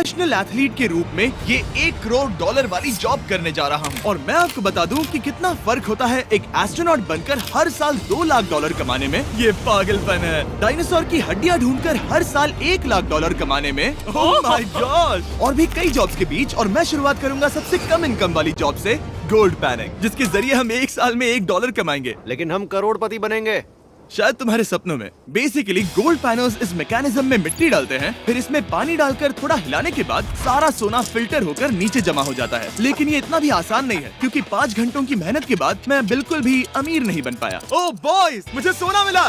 Professional athlete के रूप में ये $1 करोड़ वाली जॉब करने जा रहा हूँ। और मैं आपको बता दूं कि कितना फर्क होता है एक एस्ट्रोनॉट बनकर हर साल $2 लाख कमाने में। ये पागलपन है। डायनासोर की हड्डियाँ ढूंढकर हर साल $1 लाख कमाने में। Oh my God. और भी कई जॉब्स के बीच, और मैं शुरुआत करूंगा सबसे कम इनकम वाली जॉब से, गोल्ड पैनिंग, जिसके जरिए हम एक साल में $1 कमाएंगे। लेकिन हम करोड़पति बनेंगे शायद तुम्हारे सपनों में। बेसिकली गोल्ड पैनर्स इस मैकेनिज्म में मिट्टी डालते हैं, फिर इसमें पानी डालकर थोड़ा हिलाने के बाद सारा सोना फिल्टर होकर नीचे जमा हो जाता है। लेकिन ये इतना भी आसान नहीं है, क्योंकि 5 घंटों की मेहनत के बाद मैं बिल्कुल भी अमीर नहीं बन पाया। ओह बॉयज, मुझे सोना मिला।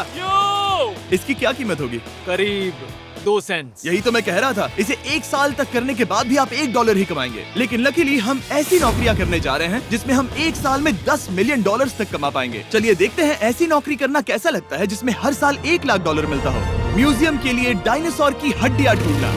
इसकी क्या कीमत होगी? करीब 2 सेंट्स। यही तो मैं कह रहा था। इसे 1 साल तक करने के बाद भी आप $1 ही कमाएंगे। लेकिन लकीली हम ऐसी नौकरियां करने जा रहे हैं जिसमें हम 1 साल में $10 मिलियन तक कमा पाएंगे। चलिए देखते हैं ऐसी नौकरी करना कैसा लगता है जिसमें हर साल $1 लाख मिलता हो। म्यूजियम के लिए डायनासोर की हड्डियां ढूंढना।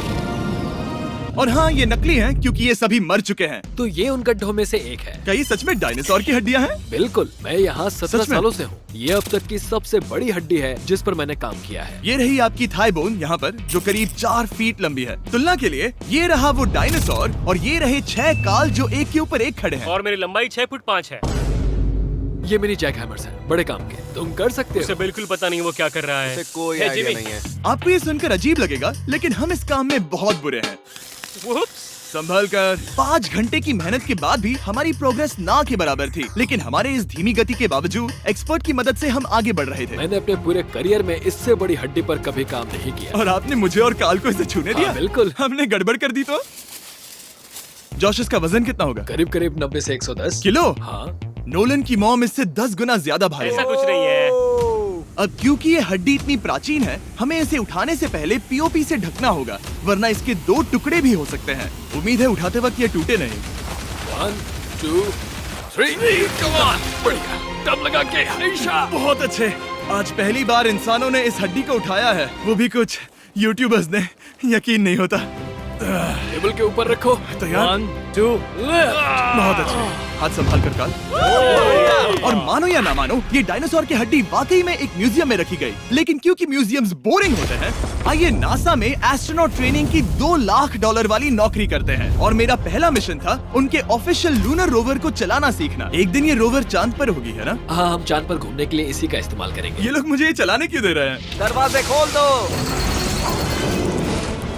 और हाँ, ये नकली हैं क्योंकि ये सभी मर चुके हैं। तो ये उन गड्ढों में से एक है। क्या ये सच में डायनासोर की हड्डियां हैं? बिल्कुल, मैं यहाँ 17 सच में? सालों से हूँ। ये अब तक की सबसे बड़ी हड्डी है जिस पर मैंने काम किया है। ये रही आपकी थाई बोन यहाँ पर, जो करीब 4 फीट लंबी है। तुलना के लिए ये रहा वो डायनासोर, और ये रहे 6 काल जो एक के ऊपर एक खड़े हैं। और मेरी लंबाई 6 फुट 5 है। ये मेरी जैक हैमर्स है, बड़े काम के। तुम कर सकते उसे हो। बिल्कुल पता नहीं वो क्या कर रहा है। उसे कोई Hey, आइडिया Jimmy। नहीं है। आपको ये सुनकर अजीब लगेगा, लेकिन हम इस काम में बहुत बुरे हैं। Whoops। संभल कर। 5 घंटे की मेहनत के बाद भी हमारी प्रोग्रेस ना के बराबर थी। लेकिन हमारे इस धीमी गति के बावजूद एक्सपर्ट की मदद से हम आगे बढ़ रहे थे। मैंने अपने पूरे करियर में इससे बड़ी हड्डी पर कभी काम नहीं किया। और आपने मुझे और काल को इसे छूने दिया? हाँ, बिल्कुल। हमने गड़बड़ कर दी तो? जोश, इसका वजन कितना होगा? करीब करीब 90 से 110 किलो? हाँ। नोलन की मॉम इससे 10 गुना ज्यादा भारी ऐसा है। कुछ नहीं है। अब क्योंकि ये हड्डी इतनी प्राचीन है, हमें इसे उठाने से पहले पीओपी से ढकना होगा, वरना इसके 2 टुकड़े भी हो सकते हैं। उम्मीद है उठाते वक्त ये टूटे नहीं। 1 2 3 कम ऑन, बढ़िया, दम लगा के हमेशा। बहुत अच्छे। आज पहली बार इंसानों ने इस हड्डी को उठाया है, वो भी कुछ यूट्यूबर्स ने। यकीन नहीं होता। टेबल के ऊपर रखो। तैयार? 1 2 बहुत अच्छे। हाथ संभाल कर काल। और मानो या ना मानो, ये डायनासोर की हड्डी वाकई में एक म्यूजियम में रखी गई। लेकिन क्योंकि म्यूजियम्स बोरिंग होते हैं, आइए नासा में एस्ट्रोनॉट ट्रेनिंग की $2 लाख वाली नौकरी करते हैं। और मेरा पहला मिशन था उनके ऑफिशियल लूनर रोवर को चलाना सीखना। एक दिन ये रोवर चांद पर होगी, है ना? हाँ, हम चांद पर घूमने के लिए इसी का इस्तेमाल करेंगे। ये लोग मुझे ये चलाने क्यों दे रहे हैं? दरवाजे खोल दो।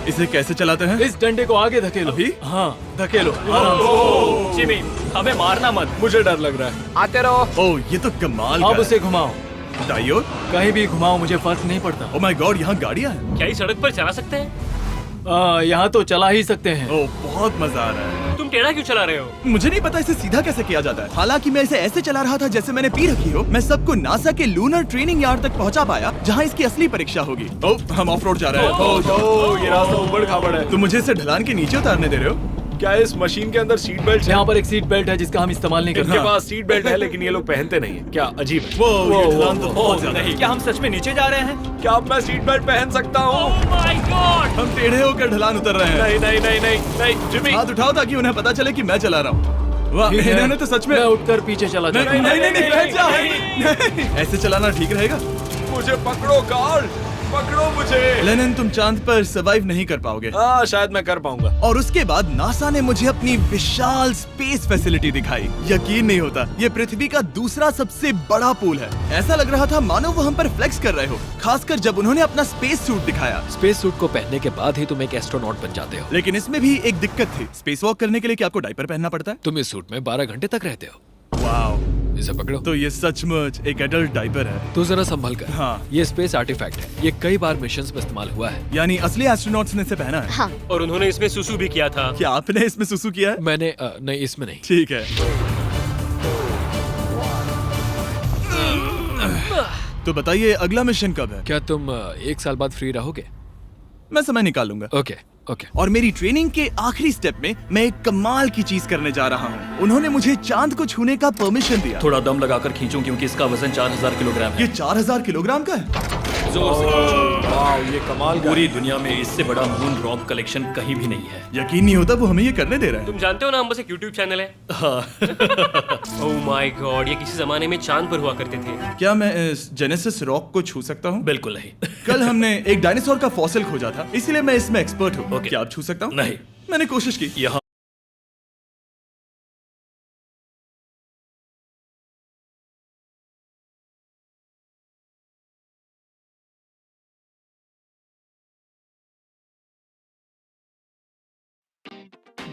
इसे कैसे चलाते हैं? इस डंडे को आगे धकेलो। अभी? हाँ, धकेलो आराम से। जिमी, हमें मारना मत। मुझे डर लग रहा है। आते रहो। ओह, ये तो कमाल अब का उसे घुमाओ। है। दाईं ओर? कहीं भी घुमाओ, मुझे फर्क नहीं पड़ता। ओह माय गॉड, यहाँ गाड़ियाँ हैं। क्या इस सड़क पर चला सकते हैं? यहाँ तो चला ही सकते हैं। ओह, बहुत मजा आ रहा है। तुम टेढ़ा क्यों चला रहे हो? मुझे नहीं पता इसे सीधा कैसे किया जाता है। हालांकि मैं इसे ऐसे चला रहा था जैसे मैंने पी रखी हो। मैं सबको नासा के लूनर ट्रेनिंग यार्ड तक पहुंचा पाया, जहां इसकी असली परीक्षा होगी। ओह, हम ऑफ रोड जा रहे हैं। ये रास्ता उबड़ खाबड़ है। तुम मुझे इसे ढलान के नीचे उतारने दे रहे हो? क्या इस मशीन के अंदर सीट बेल्ट है? यहाँ पर एक सीट बेल्ट है जिसका हम इस्तेमाल नहीं करते। इनके पास सीट बेल्ट है लेकिन ये लोग पहनते नहीं है। क्या अजीब है। वो ये ढलान तो बहुत ज्यादा है। क्या हम सच में नीचे जा रहे हैं? क्या अब मैं सीट बेल्ट पहन सकता हूँ? Oh my God! हम टेढ़े होकर ढलान उतर रहे हैं। नहीं नहीं नहीं नहीं नहीं जिमी। हाथ उठाओ ताकि उन्हें पता चले कि मैं चला रहा हूँ। वाह, ठीक है। इन्होंने तो सच में। मैं उठकर पीछे चला नहीं जाता हूँ। नहीं नहीं, बैठ जा। नहीं, ऐसे चलाना ठीक रहेगा? मुझे पकड़ो कार्ल, पकड़ो मुझे। लेनिन, तुम चांद पर सर्वाइव नहीं कर पाओगे। हाँ, शायद मैं कर पाऊंगा। और उसके बाद नासा ने मुझे अपनी विशाल स्पेस फैसिलिटी दिखाई। यकीन नहीं होता, ये पृथ्वी का दूसरा सबसे बड़ा पूल है। ऐसा लग रहा था मानो वो हम पर फ्लेक्स कर रहे हो, खासकर जब उन्होंने अपना स्पेस सूट दिखाया। स्पेस सूट को पहनने के बाद ही तुम एक एस्ट्रोनॉट बन जाते हो। लेकिन इसमें भी एक दिक्कत थी। स्पेस वॉक करने के लिए क्या आपको डायपर पहनना पड़ता है? तुम इस सूट में 12 घंटे तक रहते हो। वाओ, इसे पकड़ो। तो ये सचमुच एक एडल्ट डायपर है। तो जरा संभल कर। हाँ। ये स्पेस आर्टिफैक्ट है। ये कई बार मिशंस में इस्तेमाल हुआ है। यानी असली एस्ट्रोनॉट्स ने इसे पहना है? हाँ। और उन्होंने इसमें सुसु भी किया था। क्या आपने इसमें सुसु किया है? मैंने नहीं, इसमें नहीं। ठीक है। तो बताइए अगला मिशन कब है? क्या तुम 1 साल बाद फ्री रहोगे? मैं समय निकाल लूंगा। Okay okay. और मेरी ट्रेनिंग के आखिरी स्टेप में मैं एक कमाल की चीज करने जा रहा हूँ। उन्होंने मुझे चांद को छूने का परमिशन दिया। थोड़ा दम लगाकर खींचो क्योंकि इसका वजन 4000 किलोग्राम है। ये 4000 किलोग्राम का है? जोर से खींचो। वाह, ये कमाल का पूरी दुनिया में इससे बड़ा मून रॉक कलेक्शन कहीं भी नहीं है। यकीन नहीं होता वो हमें ये करने दे रहा है। तुम जानते हो ना, हम बस एक YouTube चैनल है। Oh my God, ये किसी जमाने में चांद पर हुआ करते थे। क्या मैं इस जेनेसिस रॉक को छू सकता हूँ? बिल्कुल नहीं। कल हमने एक डायनासोर का फॉसिल खोजा था, इसीलिए मैं इसमें एक्सपर्ट हूँ। ओके। क्या आप छू सकता हूँ? नहीं। मैंने कोशिश की। यहाँ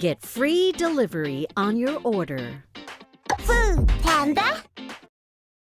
Get free delivery on your order. Food Panda?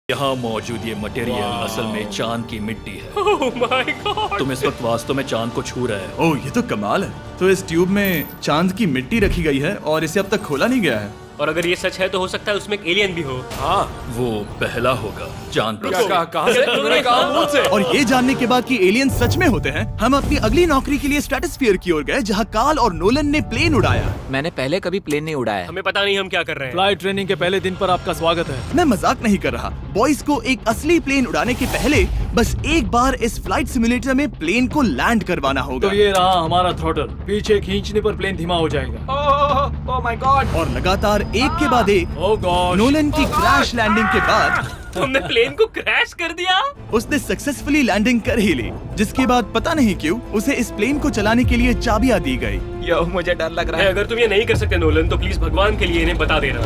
यहाँ मौजूद ये मटेरियल असल में चांद की मिट्टी है। Oh my God. तुम इस वक्त वास्तव में चांद को छू रहे हो। ओह, ये तो कमाल है। तो इस ट्यूब में चांद की मिट्टी रखी गई है और इसे अब तक खोला नहीं गया है। और अगर ये सच है तो हो सकता है उसमें एक एलियन भी हो। हाँ, वो पहला होगा चांद पर। क्या कहा से? तुमने कहा मुंह से। और ये जानने के बाद कि एलियन सच में होते हैं, हम अपनी अगली नौकरी के लिए स्ट्रेटोस्फीयर की ओर गए, जहाँ कार्ल और नोलन ने प्लेन उड़ाया। मैंने पहले कभी प्लेन नहीं उड़ाया। हमें पता नहीं हम क्या कर रहे हैं। फ्लाइट ट्रेनिंग के पहले दिन पर आपका स्वागत है। मैं मजाक नहीं कर रहा। बॉयज को एक असली प्लेन उड़ाने के पहले बस एक बार इस फ्लाइट सिमुलेटर में प्लेन को लैंड करवाना होगा। तो ये रहा हमारा थ्रॉटल। पीछे खींचने पर प्लेन धीमा हो जाएगा। Oh my God. और लगातार एक के बाद एक ओह गॉड। नोलन की क्रैश लैंडिंग के बाद तुमने प्लेन को क्रैश कर दिया। उसने सक्सेसफुली लैंडिंग कर ही ली, जिसके बाद पता नहीं क्यों उसे इस प्लेन को चलाने के लिए चाबियां दी गई। यो, मुझे डर लग रहा है। अगर तुम ये नहीं कर सकते नोलन तो प्लीज भगवान के लिए इन्हें बता देना।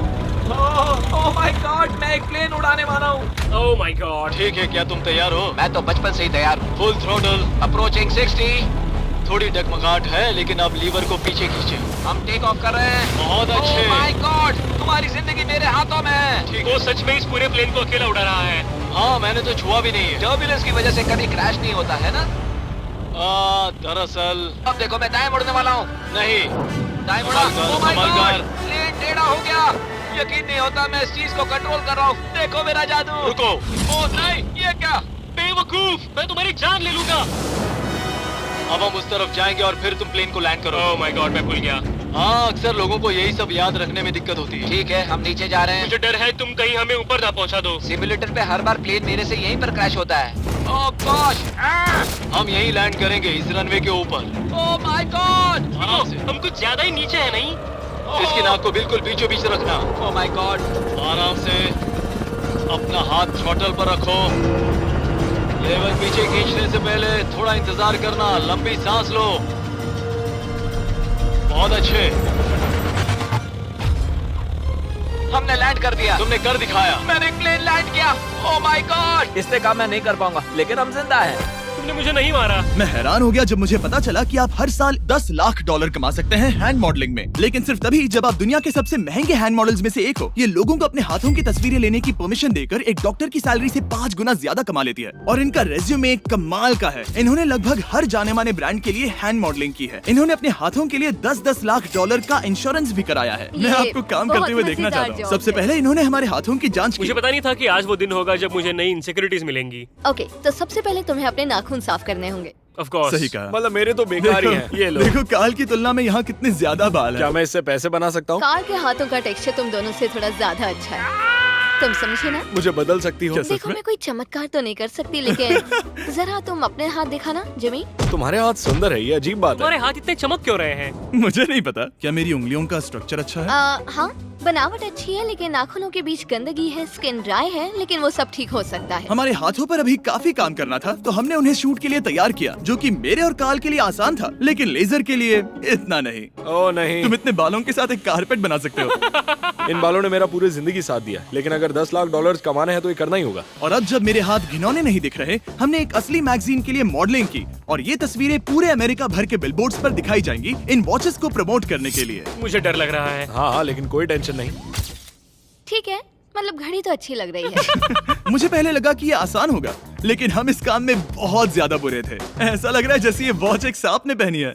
ओह माय गॉड, मैं एक प्लेन उड़ाने वाला हूँ। Oh my God. ठीक है, क्या तुम तैयार हो? मैं तो बचपन से ही तैयार हूँ। Full throttle. अप्रोचिंग 60। थोड़ी डगमगाहट है, लेकिन अब लीवर को पीछे खींचे। हम टेक ऑफ कर रहे हैं। बहुत अच्छे। ओह माय गॉड, तुम्हारी जिंदगी मेरे हाथों में है। वो सच में इस पूरे प्लेन को अकेला उड़ा रहा है। हाँ, मैंने तो छुआ भी नहीं है। टर्बुलेंस की वजह से कभी क्रैश नहीं होता है ना। दरअसल अब देखो, मैं दाएं मुड़ने वाला हूँ। नहीं। दाएं मुड़ा। ओह माय संभल गॉड, कर। प्लेन टेढ़ा हो गया। यकीन नहीं होता मैं इस चीज को कंट्रोल कर रहा हूँ। देखो मेरा जादू। रुको। ओह नहीं, ये क्या? बेवकूफ, मैं तुम्हारी जान ले लूंगा। अब हम उस तरफ जाएंगे और फिर तुम प्लेन को लैंड करो। ओह माय गॉड, मैं भूल गया। हाँ, अक्सर लोगों को यही सब याद रखने में दिक्कत होती है। ठीक है, हम नीचे जा रहे हैं। मुझे डर है तुम कहीं हमें ऊपर ना पहुंचा दो। सिमुलेटर पे हर बार प्लेन मेरे से यहीं पर क्रैश होता है। ओह गॉश, हम यहीं लैंड करेंगे, इस रनवे के ऊपर। Oh my God. आराम से। हम कुछ ज्यादा ही नीचे है नहीं? इसकी नाक को बिल्कुल बीचों बीच रखना। Oh my God. आराम से। अपना हाथ थ्रॉटल पर रखो। लेवल पीछे खींचने से पहले थोड़ा इंतजार करना। लंबी सांस लो। बहुत अच्छे। हमने लैंड कर दिया। तुमने कर दिखाया। मैंने प्लेन लैंड किया। Oh my God. इससे काम मैं नहीं कर पाऊंगा, लेकिन हम जिंदा हैं। तुमने मुझे नहीं मारा। मैं हैरान हो गया जब मुझे पता चला कि आप हर साल 10 लाख डॉलर कमा सकते हैं हैंड मॉडलिंग में, लेकिन सिर्फ तभी जब आप दुनिया के सबसे महंगे हैंड मॉडल्स में से एक हो। ये लोगों को अपने हाथों की तस्वीरें लेने की परमिशन देकर एक डॉक्टर की सैलरी से 5 गुना ज्यादा कमा लेती है। और इनका रेज्यूमे कमाल का है। इन्होंने लगभग हर जाने माने ब्रांड के लिए हैंड मॉडलिंग की है। इन्होंने अपने हाथों के लिए 10-10 लाख डॉलर का इंश्योरेंस भी कराया है। मैं आपको काम करते हुए देखना चाहता हूँ। सबसे पहले इन्होंने हमारे हाथों की जाँच की। मुझे पता नहीं था कि आज वो दिन होगा जब मुझे नई इनसिक्योरिटीज मिलेंगी। ओके, तो सबसे पहले तुम्हें अपने नाखून साफ करने होंगे। Of course. सही कहा। मतलब मेरे तो बेकार ही हैं। ये लो। देखो काल की तुलना में यहाँ कितने ज्यादा बाल हैं। क्या मैं इससे पैसे बना सकता हूँ? कार के हाथों का टेक्सचर तुम दोनों से थोड़ा ज्यादा अच्छा है। तुम समझे ना? मुझे बदल सकती हो? देखो, मैं कोई चमत्कार तो नहीं कर सकती, लेकिन जरा तुम अपने हाथ दिखाना जिमी। तुम्हारे हाथ सुंदर है, ये अजीब बात तुम्हारे है। हाथ इतने चमक क्यों रहे हैं? मुझे नहीं पता। क्या मेरी उंगलियों का स्ट्रक्चर अच्छा है? हाँ, बनावट अच्छी है, लेकिन नाखूनों के बीच गंदगी है, स्किन ड्राई है, लेकिन वो सब ठीक हो सकता है। हमारे हाथों पर अभी काफी काम करना था, तो हमने उन्हें शूट के लिए तैयार किया, जो कि मेरे और काल के लिए आसान था, लेकिन लेजर के लिए इतना नहीं। ओह नहीं। तुम इतने बालों के साथ एक कारपेट बना सकते हो। इन बालों ने मेरा पूरी जिंदगी साथ दिया, लेकिन अगर 10 लाख डॉलर कमाने हैं तो ये करना ही होगा। और अब जब मेरे हाथ घिनौने नहीं दिख रहे, हमने एक असली मैगजीन के लिए मॉडलिंग की, और ये तस्वीरें पूरे अमेरिका भर के बिलबोर्ड्स पर दिखाई जाएंगी इन वॉचेस को प्रमोट करने के लिए। मुझे डर लग रहा है। हाँ, लेकिन कोई टेंशन नहीं। ठीक है, मतलब घड़ी तो अच्छी लग रही है। मुझे पहले लगा कि ये आसान होगा, लेकिन हम इस काम में बहुत ज्यादा बुरे थे। ऐसा लग रहा है जैसे ये वॉच एक सांप ने पहनी है।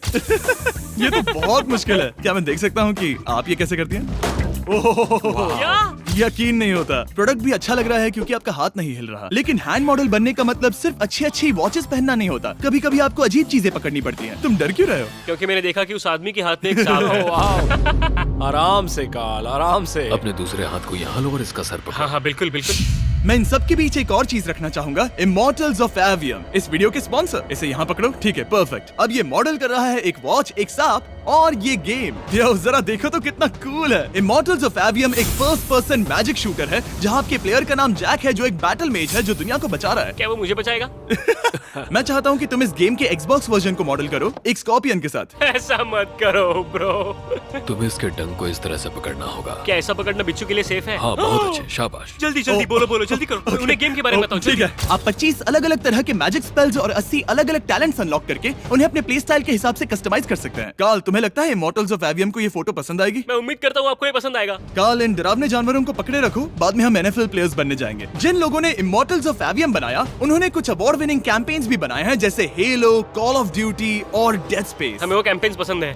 ये तो बहुत मुश्किल है। क्या मैं देख सकता हूँ कि आप ये कैसे करती हैं? ओह, क्या? यकीन नहीं होता। प्रोडक्ट भी अच्छा लग रहा है क्योंकि आपका हाथ नहीं हिल रहा, लेकिन हैंड मॉडल बनने का मतलब सिर्फ अच्छी वॉचेस पहनना नहीं होता। कभी कभी आपको अजीब चीजें पकड़नी पड़ती हैं। तुम डर क्यों रहे हो? क्योंकि मैंने देखा कि उस आदमी के हाथ में एक सांप है। आराम से काल, आराम से। अपने दूसरे हाथ को यहाँ लो और इसका सर पकड़ो। हाँ हाँ, बिल्कुल बिल्कुल। मैं इन सब के बीच एक और चीज रखना चाहूंगा, इमॉर्टल्स ऑफ एवियम, इस वीडियो के स्पॉन्सर। इसे यहाँ पकड़ो। ठीक है, परफेक्ट। अब ये मॉडल कर रहा है एक वॉच, एक सांप और ये गेम। यो, जरा देखो तो कितना कूल है। इमॉर्टल्स ऑफ एवियम एक फर्स्ट पर्सन मैजिक शूटर है, जहाँ आपके प्लेयर का नाम जैक है, जो एक बैटल मेज है जो दुनिया को बचा रहा है। क्या वो मुझे बचाएगा? मैं चाहता हूँ कि तुम इस गेम के Xbox वर्जन को मॉडल करो एक स्कॉर्पियन के साथ। ऐसा मत करो ब्रो। तुम्हें इसके डंक को इस तरह से पकड़ना होगा। क्या ऐसा पकड़ना बिच्छू के लिए सेफ है? हाँ, बहुत अच्छे, शाबाश। जल्दी जल्दी बोलो जल्दी करो। उन्हें गेम के बारे में बताओ। ठीक है, आप 25 अलग अलग तरह के मैजिक स्पेल्स और 80 अलग अलग टैलेंट्स अनलॉक करके उन्हें अपने प्ले स्टाइल के हिसाब से कस्टमाइज कर सकते हैं। कार्ल, तुम्हें लगता है इमॉर्टल्स ऑफ एवियम को ये फोटो पसंद आएगी? मैं उम्मीद करता हूँ आपको ये पसंद आएगा। कार्ल, इन डरावने जानवरों को पकड़े रखो, बाद में हम NFL प्लेयर्स बनने जाएंगे। जिन लोगों ने इमॉर्टल्स ऑफ एवियम बनाया उन्होंने कुछ अवार्ड विनिंग कैंपेन्स भी बनाए हैं, जैसे हेलो, कॉल ऑफ ड्यूटी और डेड स्पेस। हमें वो कैंपेन्स पसंद है।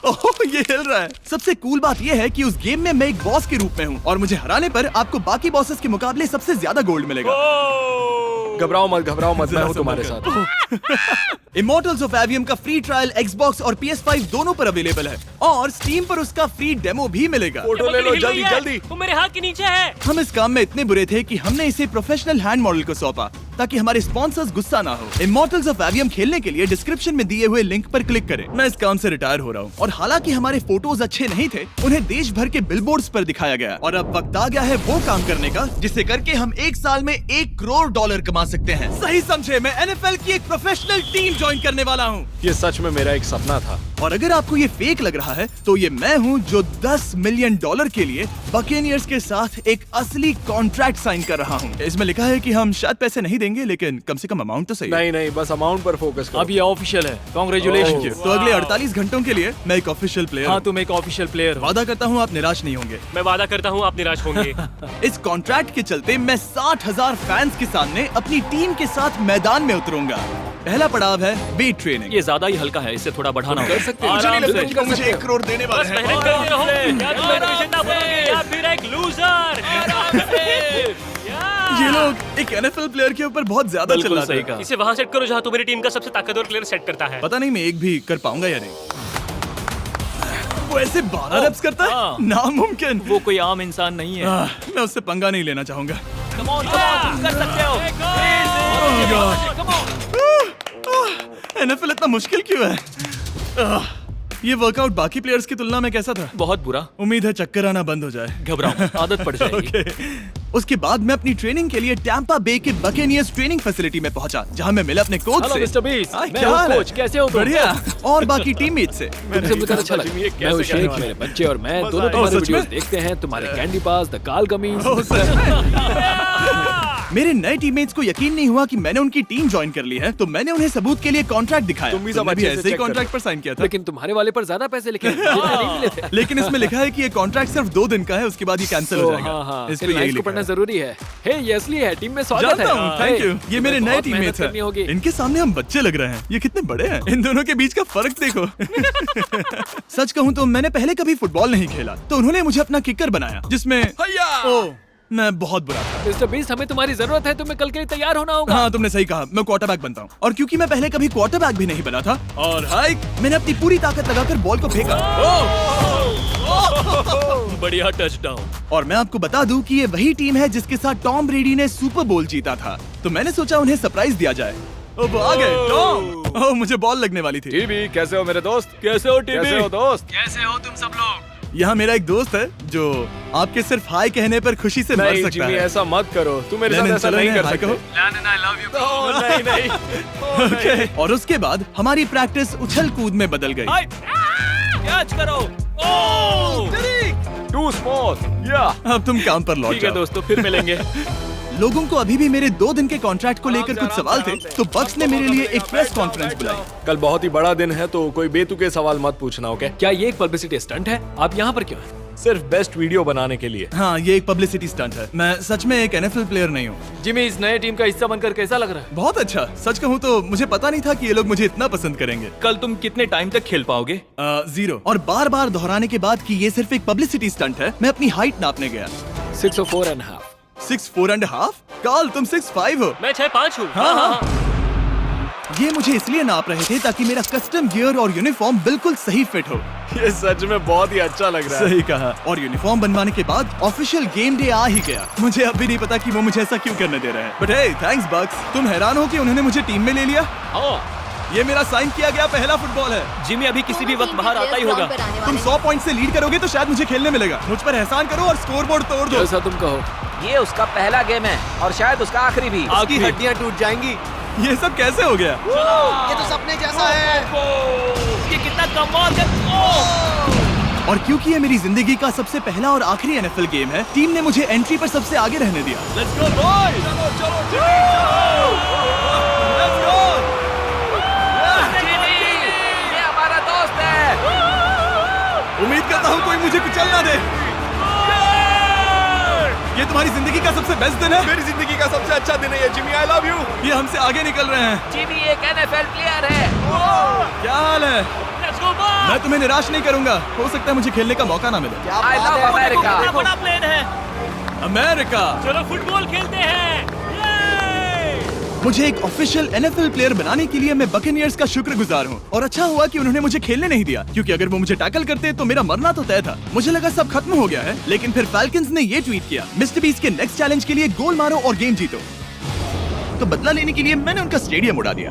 ओह, ये हिल रहा है। सबसे कूल बात ये है कि उस गेम में मैं एक बॉस के रूप में हूँ और मुझे हराने पर आपको बाकी बॉसेस के मुकाबले सबसे ज्यादा गोल्ड मिलेगा। घबराओ मत, मैं हूँ तुम्हारे साथ। इमॉर्टल्स ऑफ एवियम का फ्री ट्रायल Xbox और PS5 दोनों पर अवेलेबल है और Steam पर उसका फ्री डेमो भी मिलेगा। फोटो ले लो जल्दी जल्दी। वो मेरे हाथ के नीचे है। हम इस काम में इतने बुरे थे कि हमने इसे प्रोफेशनल हैंड मॉडल को सौंपा ताकि हमारे स्पॉन्सर्स गुस्सा ना हो। इमॉर्टल्स ऑफ एवियम खेलने के लिए डिस्क्रिप्शन में दिए हुए लिंक पर क्लिक करें। मैं इस काम से रिटायर हो रहा हूँ और हालांकि हमारे फोटोज अच्छे नहीं थे, उन्हें देश भर के बिलबोर्ड्स पर दिखाया गया और अब वक्त आ गया है वो काम करने का जिसे करके हम एक साल में $1 करोड़ कमा सकते हैं। सही समझे, मैं NFL की एक प्रोफेशनल टीम ज्वाइन करने वाला हूँ। ये सच में मेरा एक सपना था। और अगर आपको ये फेक लग रहा है तो ये मैं हूँ जो $10 मिलियन के लिए बकेनियर्स के साथ एक असली कॉन्ट्रैक्ट साइन कर रहा हूँ। इसमें लिखा है कि हम शायद पैसे नहीं देंगे, लेकिन कम से कम अमाउंट तो सही है। नहीं, बस अमाउंट पर फोकस करो। अब ये ऑफिशियल है। कांग्रेचुलेशन। तो अगले 48 घंटों के लिए मैं एक ऑफिशियल प्लेयर हाँ, हूँ। तुम एक ऑफिशियल प्लेयर हो। वादा करता हूँ आप निराश नहीं होंगे। मैं वादा करता हूँ आप निराश होंगे। इस कॉन्ट्रैक्ट के चलते मैं 60,000 फैंस के सामने अपनी टीम के साथ मैदान में उतरूंगा। पहला पड़ाव है वेट ट्रेनिंग। ये ज्यादा ही हल्का है, इससे थोड़ा बढ़ाना कर सकते हो। मुझे नहीं आराम लगता से। कि वो मुझे 1 करोड़ देने वाले बस हैं। मेहनत करते रहो। या तुम एक विजेता बनोगे या फिर एक लूजर। ये लोग एक NFL प्लेयर के ऊपर बहुत ज्यादा बिल्कुल चिल्लाते सही हैं। कहा। इसे वहाँ सेट करो जहाँ तुम्हारी टीम का सबसे ताकतवर प्लेयर सेट करता है। पता नहीं मैं एक भी कर पाऊंगा या नहीं। वो ऐसे 12 रेप्स करता है, हाँ। नामुमकिन। वो कोई आम इंसान नहीं है। मैं उससे पंगा नहीं लेना चाहूंगा। Come on, तुम कर सकते हो। NFL इतना मुश्किल क्यों है? ये वर्कआउट बाकी प्लेयर्स की तुलना में कैसा था? बहुत बुरा। उम्मीद है चक्कर आना बंद हो जाए। घबराओ, आदत पड़ जाएगी। उसके बाद मैं अपनी ट्रेनिंग के लिए टैंपा बे के बकेनियर्स ट्रेनिंग फैसिलिटी में पहुंचा, जहां मैं मिला अपने कोच हेलो से। मिस्टर बीस्ट, हाय, मैं क्या हूँ हाल है? कोच, कैसे हो तुम? बढ़िया। और बाकी टीममेट से। तुमसे मिलकर अच्छा लगा। मैं हूँ शेख, मेरे बच्चे और मैं दोनों तुम्हारे सच में? वीडियोस देखते हैं। तुम्हारे कैंडी पास, द काल कमीज। ओह, सच में? मेरे नए टीममेट्स को यकीन नहीं हुआ कि मैंने उनकी टीम ज्वाइन कर ली है, तो मैंने उन्हें सबूत के लिए कॉन्ट्रैक्ट दिखाया। तुम भी सब तुमने अच्छे से ऐसे ही check कॉन्ट्रैक्ट करो। पर साइन किया था। लेकिन तुम्हारे वाले पर ज्यादा पैसे लिखे हैं। नहीं मिले थे। लेकिन इसमें लिखा है कि ये कॉन्ट्रैक्ट सिर्फ 2 दिन का है, उसके बाद ये कैंसिल हो जाएगा। हाँ, इस पे इन यही लाइन्स को लिखा पढ़ना है। जरूरी है। हे, ये असली है, टीम में स्वागत है। जानता हूँ, थैंक यू। ये मेरे नए बहुत टीममेट्स मेहनत करनी होगी। हैं। इनके सामने हम बच्चे लग रहे हैं। ये कितने बड़े हैं। इन दोनों के बीच का फर्क देखो। सच कहूँ तो मैंने पहले कभी फुटबॉल नहीं खेला, तो उन्होंने मुझे अपना किकर बनाया, जिसमें ओह, मैं बहुत बुरा था। मिस्टर बीस्ट, हमें तुम्हारी जरूरत है। तुम्हें कल के लिए तैयार होना होगा। हाँ, तुमने सही कहा। मैं क्वार्टरबैक बनता हूँ और क्योंकि मैं पहले कभी क्वार्टरबैक भी नहीं बना था और हाइक, मैंने अपनी पूरी ताकत लगाकर बॉल को फेंका। बढ़िया टचडाउन। और मैं आपको बता दूं कि ये वही टीम है जिसके साथ टॉम ब्रेडी ने सुपर बोल जीता था, तो मैंने सोचा उन्हें सरप्राइज दिया जाए। ओ, वो आ गए टॉम। ओह, मुझे बॉल लगने वाली थी। टीबी, कैसे हो मेरे दोस्त? कैसे हो टीबी? कैसे हो दोस्त? कैसे हो तुम सब लोग? यहाँ मेरा एक दोस्त है जो आपके सिर्फ हाय कहने पर खुशी से मर नहीं सकता जिमी, है। ऐसा मत करो। तुम मेरे साथ लेनिन, ऐसा चलो नहीं इन्हें कर हाय सकते। कहो। I love you. नहीं। ओके। और उसके बाद हमारी प्रैक्टिस उछल कूद में बदल गई। हाय, कैच करो। ओह, टू स्मॉल। या अब तुम काम पर लौट ठीक है जाओ। दोस्तों, फिर मिलेंगे। लोगों को अभी भी मेरे 2 दिन के कॉन्ट्रैक्ट को लेकर कुछ सवाल थे, तो बक्स ने मेरे लिए एक प्रेस कॉन्फ्रेंस बुलाई। कल बहुत ही बड़ा दिन है, तो कोई बेतुके सवाल मत पूछना, ओके? क्या ये एक पब्लिसिटी स्टंट है? आप यहाँ पर क्यों हैं? सिर्फ बेस्ट वीडियो बनाने के लिए। हाँ, ये एक पब्लिसिटी स्टंट है। मैं सच में एक NFL प्लेयर नहीं हूँ। जिमी, इस नए टीम का हिस्सा बनकर कैसा लग रहा है? बहुत अच्छा। सच कहूँ तो मुझे पता नहीं था कि ये लोग मुझे इतना पसंद करेंगे। कल तुम कितने टाइम तक खेल पाओगे? 0। और बार बार दोहराने के बाद कि ये सिर्फ एक पब्लिसिटी स्टंट है, मैं अपनी हाइट नापने गया। 6'4.5". 6'4.5"? कार्ल, तुम 6'5" हो। मैं 6'5" हूँ। हाँ। ये मुझे इसलिए नाप रहे थे ताकि मेरा कस्टम गियर और यूनिफॉर्म बिल्कुल सही फिट हो। ये सच में बहुत ही अच्छा लग रहा है। सही कहा। और यूनिफॉर्म बनवाने के बाद ऑफिशियल गेम डे आ ही गया। मुझे अब भी नहीं पता कि वो मुझे ऐसा क्यों करने दे रहे हैं। बट हे, थैंक्स बक्स। तुम हैरान हो कि उन्होंने मुझे टीम में ले लिया? ये मेरा साइन किया गया पहला फुटबॉल है। जिमी अभी किसी भी वक्त बाहर आता ही होगा। तुम 100 पॉइंट से लीड करोगे तो शायद मुझे खेलने मिलेगा। मुझ पर एहसान करो और स्कोरबोर्ड तोड़ दो। जैसा तुम कहो। ये उसका पहला गेम है और शायद उसका आखिरी भी। उसकी हड्डियां टूट जाएंगी। ये सब कैसे हो गया? ये तो सपने जैसा है। ये कितना कमाल है। और क्योंकि ये मेरी जिंदगी का सबसे पहला और आखिरी एनएफएल गेम है, टीम ने मुझे एंट्री पर सबसे आगे रहने दिया। Let's go boys. चलो चलो लेट्स गो। ये हमारा दोस्त है। उम्मीद करता हूँ कोई मुझे कुचल ना दे। ये तुम्हारी जिंदगी का सबसे बेस्ट दिन है। मेरी जिंदगी का सबसे अच्छा दिन है ये, जिमी। I love you. ये हमसे आगे निकल रहे हैं। जिमी एक एनएफएल प्लेयर है। क्या हाल है? मैं तुम्हें निराश नहीं करूंगा। हो सकता है मुझे खेलने का मौका ना मिले। I love America. बड़ा प्लेन है। अमेरिका। चलो फुटबॉल खेलते हैं। मुझे एक ऑफिशियल एनएफएल प्लेयर बनाने के लिए मैं बकेनियर्स का शुक्रगुजार हूँ। और अच्छा हुआ कि उन्होंने मुझे खेलने नहीं दिया, क्योंकि अगर वो मुझे टैकल करते तो मेरा मरना तो तय था। मुझे लगा सब खत्म हो गया है, लेकिन फिर फैल्कन्स ने ये ट्वीट किया, मिस्टर बीस्ट के नेक्स्ट चैलेंज के लिए गोल मारो और गेम जीतो। तो बदला लेने के लिए मैंने उनका स्टेडियम उड़ा दिया।